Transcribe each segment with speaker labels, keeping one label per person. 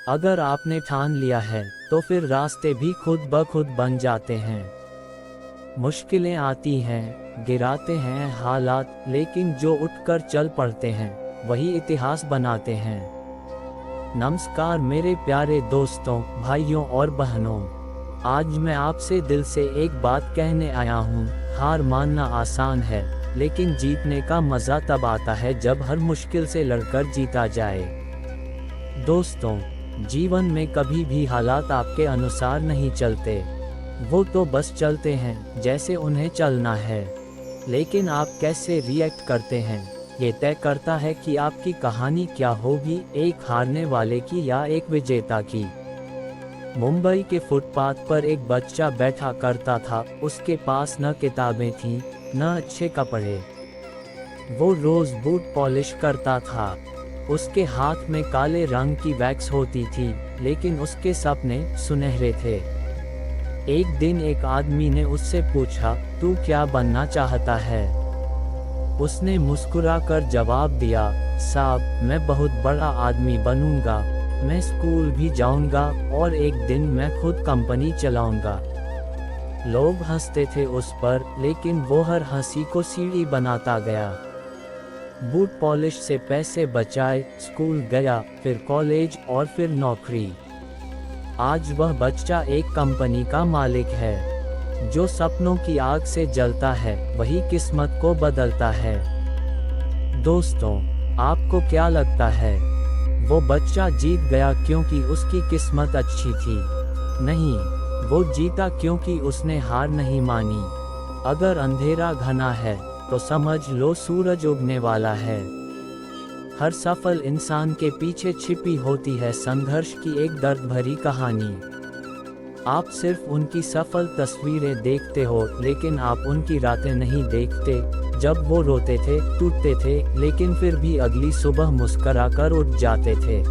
Speaker 1: अगर आपने ठान लिया है तो फिर रास्ते भी खुद ब खुद बन जाते हैं। मुश्किलें आती हैं, गिराते हैं हालात, लेकिन जो उठकर चल पड़ते हैं वही इतिहास बनाते हैं। नमस्कार मेरे प्यारे दोस्तों, भाइयों और बहनों। आज मैं आपसे दिल से एक बात कहने आया हूँ। हार मानना आसान है, लेकिन जीतने का मज़ा तब आता है जब हर मुश्किल से लड़कर जीता जाए। दोस्तों, जीवन में कभी भी हालात आपके अनुसार नहीं चलते। वो तो बस चलते हैं जैसे उन्हें चलना है, लेकिन आप कैसे रिएक्ट करते हैं ये तय करता है कि आपकी कहानी क्या होगी, एक हारने वाले की या एक विजेता की। मुंबई के फुटपाथ पर एक बच्चा बैठा करता था। उसके पास न किताबें थीं, न अच्छे कपड़े। वो रोज बूट पॉलिश करता था। उसके हाथ में काले रंग की वैक्स होती थी, लेकिन उसके सपने सुनहरे थे। एक दिन एक आदमी ने उससे पूछा, तू क्या बनना चाहता है? उसने मुस्कुराकर जवाब दिया, साहब मैं बहुत बड़ा आदमी बनूंगा, मैं स्कूल भी जाऊंगा और एक दिन मैं खुद कंपनी चलाऊंगा। लोग हंसते थे उस पर, लेकिन वो हर हंसी को सीढ़ी बनाता गया। बूट पॉलिश से पैसे बचाए, स्कूल गया, फिर कॉलेज और फिर नौकरी। आज वह बच्चा एक कंपनी का मालिक है। जो सपनों की आग से जलता है वही किस्मत को बदलता है। दोस्तों, आपको क्या लगता है, वो बच्चा जीत गया क्योंकि उसकी किस्मत अच्छी थी? नहीं, वो जीता क्योंकि उसने हार नहीं मानी। अगर अंधेरा घना है तो समझ लो सूरज उगने वाला है। हर सफल इंसान के पीछे छिपी होती है संघर्ष की एक दर्द भरी कहानी। आप सिर्फ उनकी सफल तस्वीरें देखते हो, लेकिन आप उनकी रातें नहीं देखते, जब वो रोते थे, टूटते थे, लेकिन फिर भी अगली सुबह मुस्कुराकर उठ जाते थे।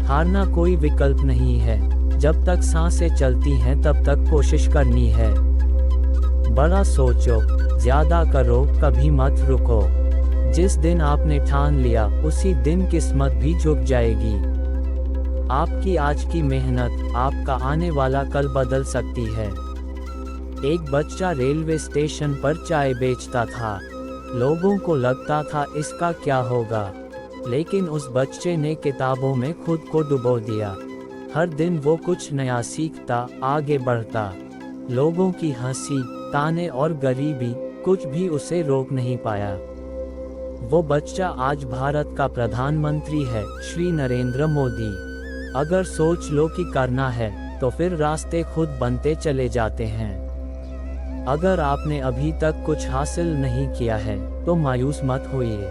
Speaker 1: हारना कोई विकल्प नहीं है। जब तक सांसें चलती हैं तब तक कोशिश करनी है। बड़ा सोचो, ज्यादा करो, कभी मत रुको। जिस दिन आपने ठान लिया उसी दिन किस्मत भी झुक जाएगी। आपकी आज की मेहनत आपका आने वाला कल बदल सकती है। एक बच्चा रेलवे स्टेशन पर चाय बेचता था। लोगों को लगता था इसका क्या होगा, लेकिन उस बच्चे ने किताबों में खुद को डुबो दिया। हर दिन वो कुछ नया सीखता, आगे बढ़ता। लोगों की हंसी, ताने और गरीबी कुछ भी उसे रोक नहीं पाया। वो बच्चा आज भारत का प्रधानमंत्री है, श्री नरेंद्र मोदी। अगर सोच लो कि करना है तो फिर रास्ते खुद बनते चले जाते हैं। अगर आपने अभी तक कुछ हासिल नहीं किया है तो मायूस मत होइए।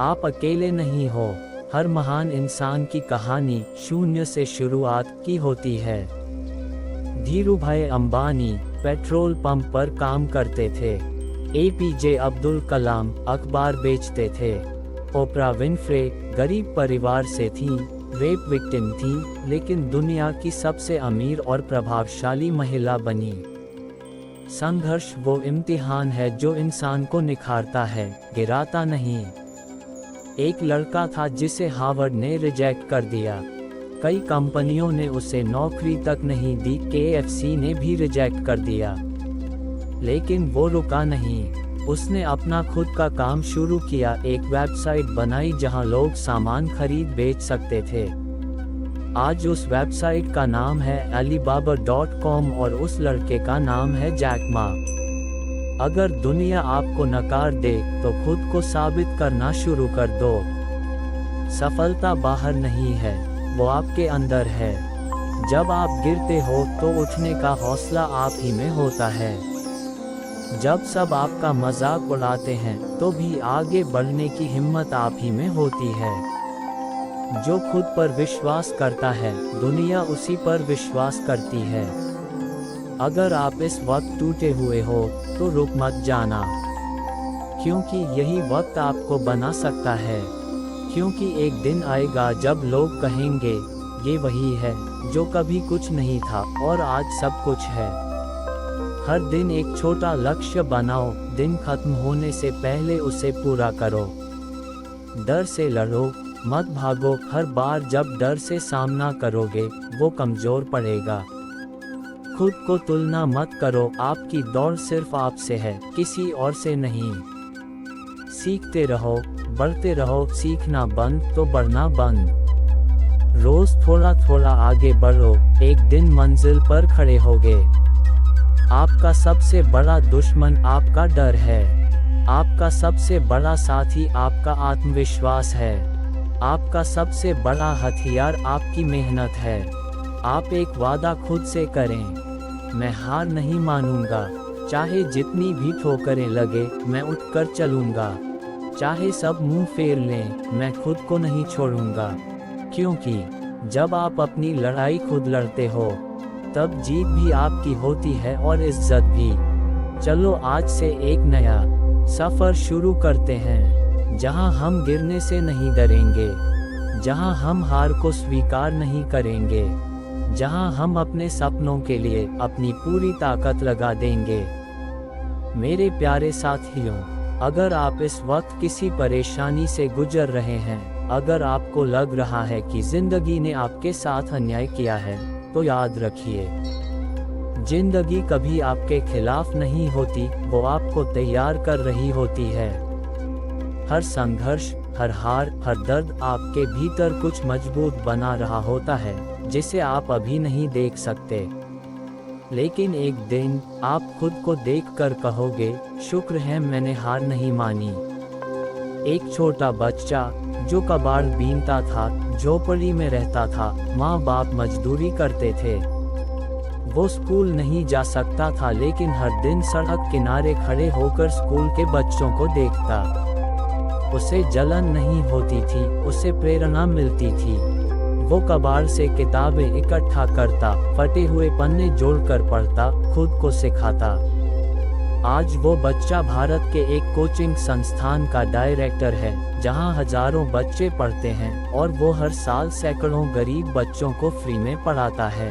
Speaker 1: आप अकेले नहीं हो। हर महान इंसान की कहानी शून्य से शुरुआत की होती है। धीरूभाई अंबानी पेट्रोल पंप पर काम करते थे। एपीजे अब्दुल कलाम अखबार बेचते थे। ओपरा विनफ्रे गरीब परिवार से थीं, रेप विक्टिम थीं, लेकिन दुनिया की सबसे अमीर और प्रभावशाली महिला बनी। संघर्ष वो इम्तिहान है जो इंसान को निखारता है, गिराता नहीं। एक लड़का था जिसे हार्वर्ड ने रिजेक्ट कर दिया। कई कंपनियों ने उसे नौकरी तक नहीं दी, केएफसी ने भी रिजेक्ट कर दिया, लेकिन वो रुका नहीं। उसने अपना खुद का काम शुरू किया, एक वेबसाइट बनाई जहां लोग सामान खरीद बेच सकते थे। आज उस वेबसाइट का नाम है alibaba.com और उस लड़के का नाम है जैक मा। अगर दुनिया आपको नकार दे तो खुद को साबित करना शुरू कर दो। सफलता बाहर नहीं है, वो आपके अंदर है। जब आप गिरते हो तो उठने का हौसला आप ही में होता है। जब सब आपका मजाक उड़ाते हैं तो भी आगे बढ़ने की हिम्मत आप ही में होती है। जो खुद पर विश्वास करता है दुनिया उसी पर विश्वास करती है। अगर आप इस वक्त टूटे हुए हो तो रुक मत जाना, क्योंकि यही वक्त आपको बना सकता है। क्योंकि एक दिन आएगा जब लोग कहेंगे ये वही है जो कभी कुछ नहीं था और आज सब कुछ है। हर दिन एक छोटा लक्ष्य बनाओ, दिन खत्म होने से पहले उसे पूरा करो। डर से लड़ो, मत भागो, हर बार जब डर से सामना करोगे वो कमजोर पड़ेगा। खुद को तुलना मत करो, आपकी दौड़ सिर्फ आपसे है, किसी और से नहीं। सीखते रहो, बढ़ते रहो, सीखना बंद तो बढ़ना बंद। रोज थोड़ा थोड़ा आगे बढ़ो, एक दिन मंजिल पर खड़े होगे। आपका सबसे बड़ा दुश्मन आपका डर है, आपका सबसे बड़ा साथी आपका आत्मविश्वास है, आपका सबसे बड़ा हथियार आपकी मेहनत है। आप एक वादा खुद से करें, मैं हार नहीं मानूंगा, चाहे जितनी भी ठोकरें लगे मैं उठकर चलूंगा, चाहे सब मुंह फेर लें मैं खुद को नहीं छोड़ूंगा। क्योंकि जब आप अपनी लड़ाई खुद लड़ते हो तब जीत भी आपकी होती है और इज्जत भी। चलो आज से एक नया सफर शुरू करते हैं, जहां हम गिरने से नहीं डरेंगे, जहां हम हार को स्वीकार नहीं करेंगे, जहां हम अपने सपनों के लिए अपनी पूरी ताकत लगा देंगे। मेरे प्यारे साथियों, अगर आप इस वक्त किसी परेशानी से गुजर रहे हैं, अगर आपको लग रहा है कि जिंदगी ने आपके साथ अन्याय किया है, तो याद रखिए, जिंदगी कभी आपके खिलाफ नहीं होती, वो आपको तैयार कर रही होती है। हर संघर्ष, हर हार, हर दर्द आपके भीतर कुछ मजबूत बना रहा होता है, जिसे आप अभी नहीं देख सकते। लेकिन एक दिन आप खुद को देखकर कहोगे, शुक्र है मैंने हार नहीं मानी। एक छोटा बच्चा जो कबाड़ बीनता था, झोपड़ी में रहता था, माँ बाप मजदूरी करते थे, वो स्कूल नहीं जा सकता था, लेकिन हर दिन सड़क किनारे खड़े होकर स्कूल के बच्चों को देखता। उसे जलन नहीं होती थी, उसे प्रेरणा मिलती थी। वो कबाड़ से किताबें इकट्ठा करता, फटे हुए पन्ने जोड़कर पढ़ता, खुद को सिखाता। आज वो बच्चा भारत के एक कोचिंग संस्थान का डायरेक्टर है, जहां हजारों बच्चे पढ़ते हैं और वो हर साल सैकड़ों गरीब बच्चों को फ्री में पढ़ाता है।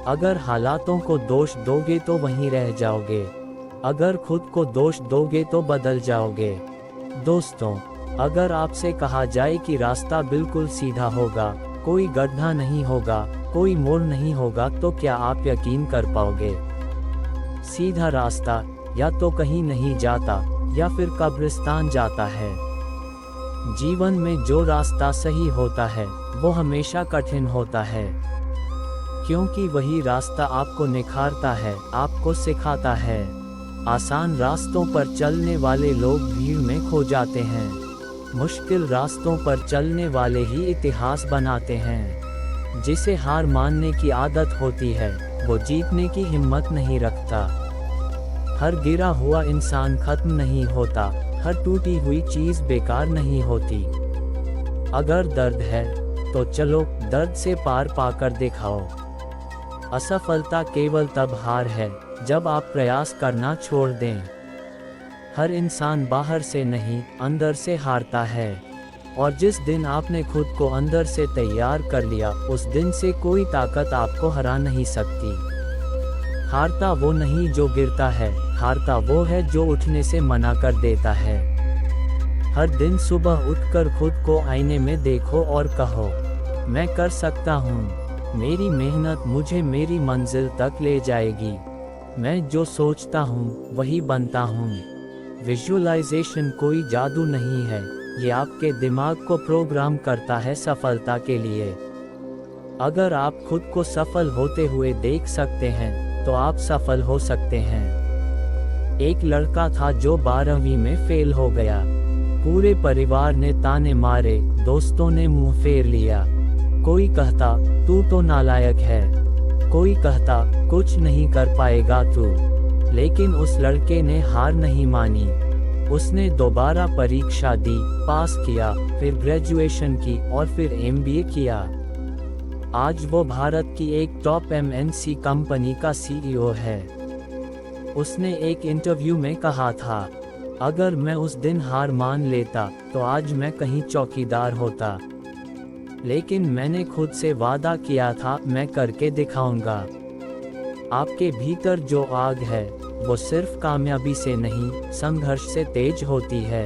Speaker 1: अगर हालातों को दोष दोगे तो वहीं रह जाओगे, अगर खुद को दोष दोगे तो बदल जाओगे। दोस्तों, अगर आपसे कहा जाए कि रास्ता बिल्कुल सीधा होगा, कोई गड्ढा नहीं होगा, कोई मोड़ नहीं होगा, तो क्या आप यकीन कर पाओगे? सीधा रास्ता या तो कहीं नहीं जाता या फिर कब्रिस्तान जाता है। जीवन में जो रास्ता सही होता है वो हमेशा कठिन होता है, क्योंकि वही रास्ता आपको निखारता है, आपको सिखाता है। आसान रास्तों पर चलने वाले लोग भीड़ में खो जाते हैं, मुश्किल रास्तों पर चलने वाले ही इतिहास बनाते हैं। जिसे हार मानने की आदत होती है, वो जीतने की हिम्मत नहीं रखता। हर गिरा हुआ इंसान खत्म नहीं होता, हर टूटी हुई चीज बेकार नहीं होती। अगर दर्द है तो चलो दर्द से पार पाकर दिखाओ। असफलता केवल तब हार है जब आप प्रयास करना छोड़ दें। हर इंसान बाहर से नहीं, अंदर से हारता है, और जिस दिन आपने खुद को अंदर से तैयार कर लिया, उस दिन से कोई ताकत आपको हरा नहीं सकती। हारता वो नहीं जो गिरता है, हारता वो है जो उठने से मना कर देता है। हर दिन सुबह उठकर खुद को आईने में देखो और कहो, मैं कर सकता हूँ, मेरी मेहनत मुझे मेरी मंजिल तक ले जाएगी, मैं जो सोचता हूँ वही बनता हूँ। विजुअलाइजेशन कोई जादू नहीं है, ये आपके दिमाग को प्रोग्राम करता है सफलता के लिए। अगर आप खुद को सफल होते हुए देख सकते हैं तो आप सफल हो सकते हैं। एक लड़का था जो 12वीं में फेल हो गया। पूरे परिवार ने ताने मारे, दोस्तों ने मुंह फेर लिया। कोई कहता तू तो नालायक है, कोई कहता कुछ नहीं कर पाएगा तू। लेकिन उस लड़के ने हार नहीं मानी। उसने दोबारा परीक्षा दी, पास किया, फिर ग्रेजुएशन की और फिर MBA किया। आज वो भारत की एक टॉप MNC कंपनी का CEO है। उसने एक इंटरव्यू में कहा था, अगर मैं उस दिन हार मान लेता तो आज मैं कहीं चौकीदार होता, लेकिन मैंने खुद से वादा किया था मैं करके दिखाऊंगा। आपके भीतर जो आग है वो सिर्फ कामयाबी से नहीं, संघर्ष से तेज होती है।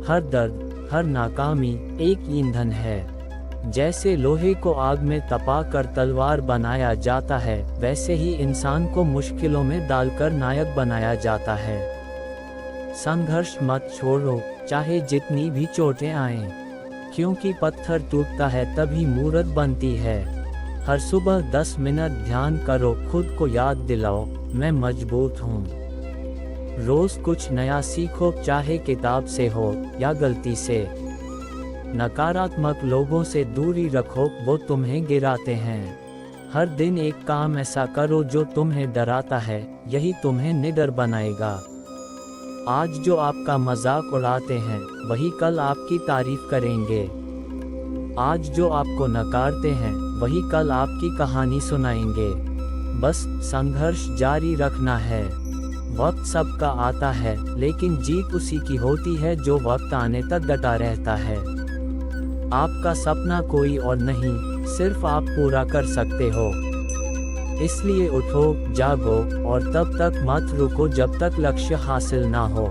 Speaker 1: हर दर्द, हर नाकामी एक ईंधन है। जैसे लोहे को आग में तपाकर तलवार बनाया जाता है, वैसे ही इंसान को मुश्किलों में डालकर नायक बनाया जाता है। संघर्ष मत छोड़ो, चाहे जितनी भी चोटें आएं, क्योंकि पत्थर टूटता है तभी मूरत बनती है। हर सुबह 10 मिनट ध्यान करो, खुद को याद दिलाओ मैं मजबूत हूँ। रोज कुछ नया सीखो, चाहे किताब से हो या गलती से। नकारात्मक लोगों से दूरी रखो, वो तुम्हें गिराते हैं। हर दिन एक काम ऐसा करो जो तुम्हें डराता है, यही तुम्हें निडर बनाएगा। आज जो आपका मजाक उड़ाते हैं, वही कल आपकी तारीफ करेंगे। आज जो आपको नकारते हैं, वही कल आपकी कहानी सुनाएंगे। बस संघर्ष जारी रखना है। वक्त सबका आता है, लेकिन जीत उसी की होती है जो वक्त आने तक डटा रहता है। आपका सपना कोई और नहीं, सिर्फ आप पूरा कर सकते हो। इसलिए उठो, जागो और तब तक मत रुको जब तक लक्ष्य हासिल ना हो।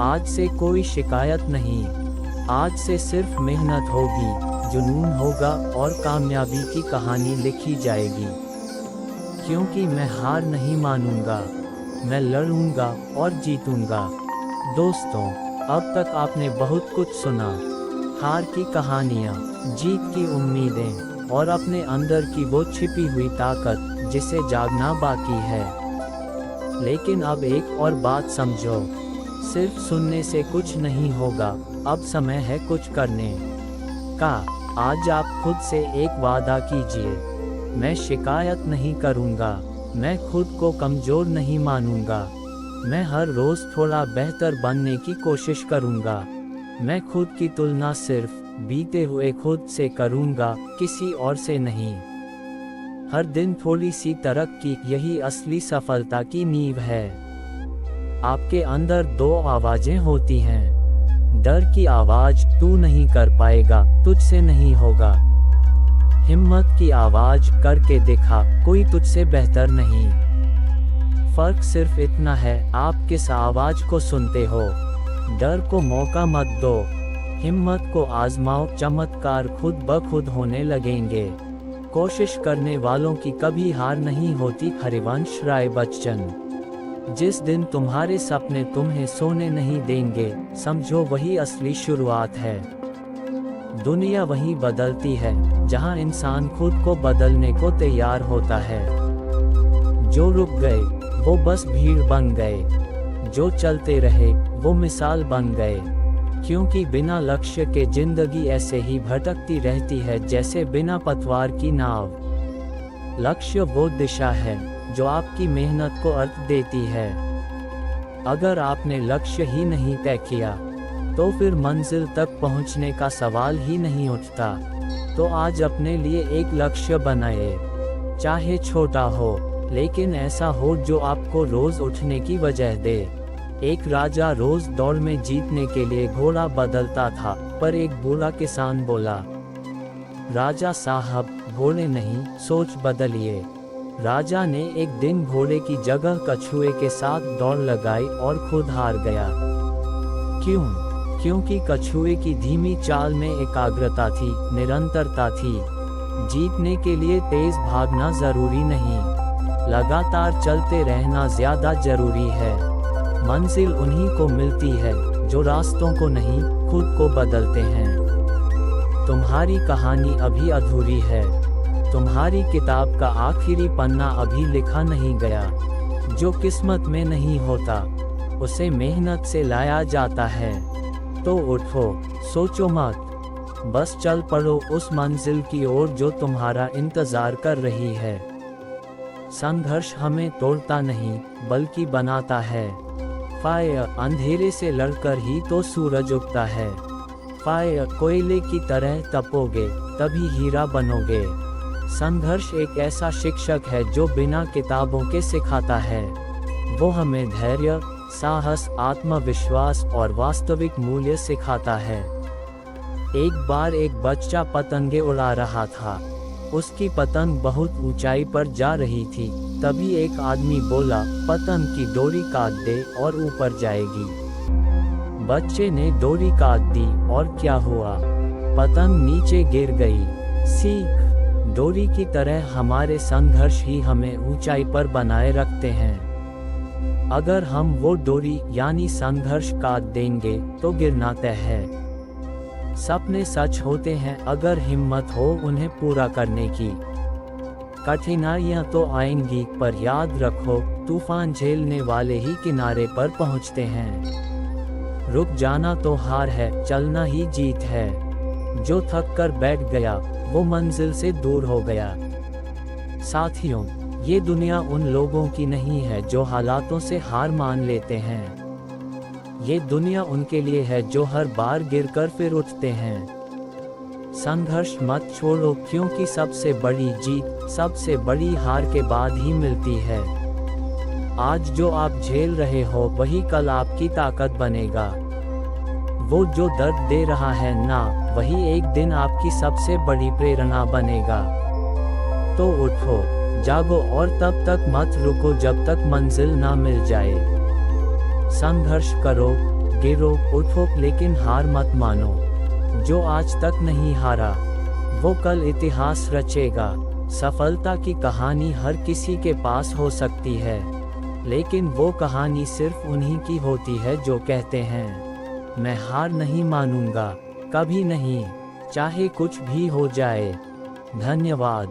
Speaker 1: आज से कोई शिकायत नहीं, आज से सिर्फ मेहनत होगी, जुनून होगा और कामयाबी की कहानी लिखी जाएगी। क्योंकि मैं हार नहीं मानूंगा, मैं लड़ूंगा और जीतूंगा। दोस्तों, अब तक आपने बहुत कुछ सुना, हार की कहानियाँ, जीत की उम्मीदें और अपने अंदर की वो छिपी हुई ताकत जिसे जागना बाकी है। लेकिन अब एक और बात समझो, सिर्फ सुनने से कुछ नहीं होगा, अब समय है कुछ करने का। आज आप खुद से एक वादा कीजिए, मैं शिकायत नहीं करूँगा, मैं खुद को कमज़ोर नहीं मानूंगा, मैं हर रोज़ थोड़ा बेहतर बनने की कोशिश करूंगा। मैं खुद की तुलना सिर्फ बीते हुए खुद से करूंगा, किसी और से नहीं। हर दिन थोड़ी सी तरक्की, यही असली सफलता की नींव है। आपके अंदर 2 आवाज़ें होती हैं। डर की आवाज़, तू नहीं कर पाएगा, तुझसे नहीं होगा। हिम्मत की आवाज, करके दिखा, कोई तुझसे बेहतर नहीं। फर्क सिर्फ इतना है, आप किस आवाज को सुनते हो। डर को मौका मत दो, हिम्मत को आजमाओ, चमत्कार खुद ब खुद होने लगेंगे। कोशिश करने वालों की कभी हार नहीं होती। हरिवंश राय बच्चन। जिस दिन तुम्हारे सपने तुम्हें सोने नहीं देंगे, समझो वही असली शुरुआत है। दुनिया वही बदलती है जहां इंसान खुद को बदलने को तैयार होता है। जो रुक गए वो बस भीड़ बन गए, जो चलते रहे वो मिसाल बन गए। क्योंकि बिना लक्ष्य के जिंदगी ऐसे ही भटकती रहती है जैसे बिना पतवार की नाव। लक्ष्य वो दिशा है जो आपकी मेहनत को अर्थ देती है। अगर आपने लक्ष्य ही नहीं तय किया, तो फिर मंजिल तक पहुंचने का सवाल ही नहीं उठता। तो आज अपने लिए एक लक्ष्य बनाए, चाहे छोटा हो, लेकिन ऐसा हो जो आपको रोज उठने की वजह दे। एक राजा रोज दौड़ में जीतने के लिए घोड़ा बदलता था, पर एक बूढ़ा किसान बोला, राजा साहब घोड़े नहीं, सोच बदलिए। राजा ने एक दिन घोड़े की जगह कछुए के साथ दौड़ लगाई और खुद हार गया। क्यों? क्योंकि कछुए की धीमी चाल में एकाग्रता थी, निरंतरता थी। जीतने के लिए तेज भागना जरूरी नहीं, लगातार चलते रहना ज्यादा जरूरी है। मंजिल उन्हीं को मिलती है जो रास्तों को नहीं, खुद को बदलते हैं। तुम्हारी कहानी अभी अधूरी है, तुम्हारी किताब का आखिरी पन्ना अभी लिखा नहीं गया। जो किस्मत में नहीं होता, उसे मेहनत से लाया जाता है। तो उठो, सोचो मत, बस चल पड़ो उस मंजिल की ओर जो तुम्हारा इंतजार कर रही है। संघर्ष हमें तोड़ता नहीं, बल्कि बनाता है। फायर, अंधेरे से लड़कर ही तो सूरज उगता है। फायर, कोयले की तरह तपोगे, तभी हीरा बनोगे। संघर्ष एक ऐसा शिक्षक है जो बिना किताबों के सिखाता है। वो हमें धैर्य, साहस, आत्मविश्वास और वास्तविक मूल्य सिखाता है। एक बार एक बच्चा पतंगे उड़ा रहा था। उसकी पतंग बहुत ऊंचाई पर जा रही थी। तभी एक आदमी बोला, पतंग की डोरी काट दे और ऊपर जाएगी। बच्चे ने डोरी काट दी और क्या हुआ? पतंग नीचे गिर गई। सीख, डोरी की तरह हमारे संघर्ष ही हमें ऊंचाई पर बनाए रखते हैं। अगर हम वो डोरी यानी संघर्ष काट देंगे तो गिरना तय है। सपने सच होते हैं अगर हिम्मत हो उन्हें पूरा करने की। कठिनाइयां तो आएंगी पर याद रखो, तूफान झेलने वाले ही किनारे पर पहुंचते हैं। रुक जाना तो हार है, चलना ही जीत है। जो थक कर बैठ गया वो मंजिल से दूर हो गया। साथियों, ये दुनिया उन लोगों की नहीं है जो हालातों से हार मान लेते हैं। ये दुनिया उनके लिए है जो हर बार गिरकर फिर उठते हैं। संघर्ष मत छोड़ो, क्योंकि सबसे बड़ी जीत सबसे बड़ी हार के बाद ही मिलती है। आज जो आप झेल रहे हो वही कल आपकी ताकत बनेगा। वो जो दर्द दे रहा है ना, वही एक दिन आपकी सबसे बड़ी प्रेरणा बनेगा। तो उठो, जागो और तब तक मत रुको जब तक मंजिल ना मिल जाए। संघर्ष करो, गिरो, उठो, लेकिन हार मत मानो। जो आज तक नहीं हारा वो कल इतिहास रचेगा। सफलता की कहानी हर किसी के पास हो सकती है, लेकिन वो कहानी सिर्फ उन्हीं की होती है जो कहते हैं, मैं हार नहीं मानूंगा, कभी नहीं, चाहे कुछ भी हो जाए। धन्यवाद।